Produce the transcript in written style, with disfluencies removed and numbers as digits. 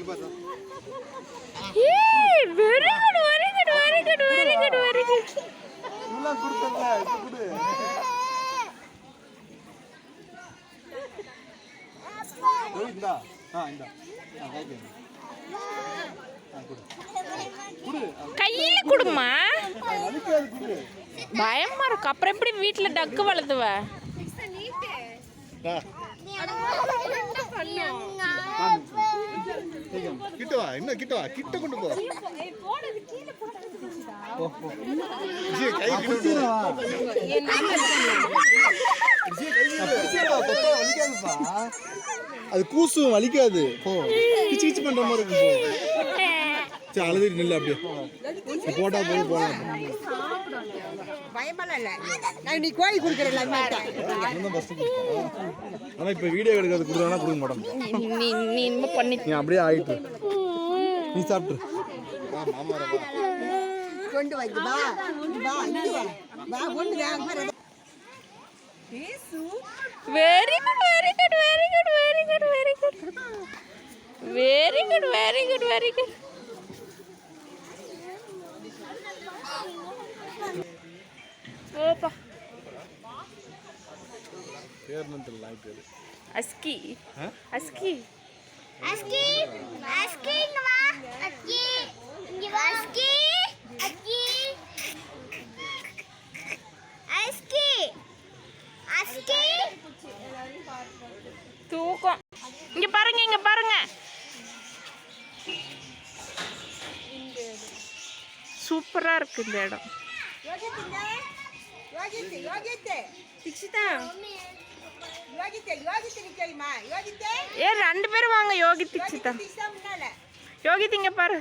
Very good very good very good very good very good. இவ்வளவு கொடுத்தல குடு. இந்தா இந்தா கையில குடுமா. பயமா இருக்கு. அப்புறம் எப்படி வீட்டுல டக்கு வளர்த்துவ? கிட்ட வா, இன்னும் கிட்ட வா, கிட்ட கொண்டு போ. அது கூசு வலிக்காது. கிச்சு கிச்சு பண்ற மாதிரி இருக்கும். சரி அழுது நில்ல அப்படியே போட்டா போது போலாம். நீ கோழி குடுக்கறல ஆனா இப்ப வீடியோ எடுக்கிறது குடுறானா குடுக்க மாட்டோம். நீ நீ இன்னும் பண்ணி நீ அப்படியே ஆயிட்டு நீ சாப்பிட்டு கொண்டு வந்து வா வா கொண்டு வாங்க. Very good very good very good very good very good very good very good very good. ஓப்பா பேர் நந்தல் நாய் பேரு அஸ்கி அஸ்கி அஸ்கி அஸ்கி இங்க வா அஸ்கி இங்க வா அஸ்கி அஸ்கி அஸ்கி அஸ்கி தூக்கம். இங்க பாருங்க இங்க பாருங்க. சூப்பரா இருக்கு இந்த இடம். ஏ 2 பேரும் வாங்க. யோகி தீக்ஷிதா யோகி இங்க பாரு.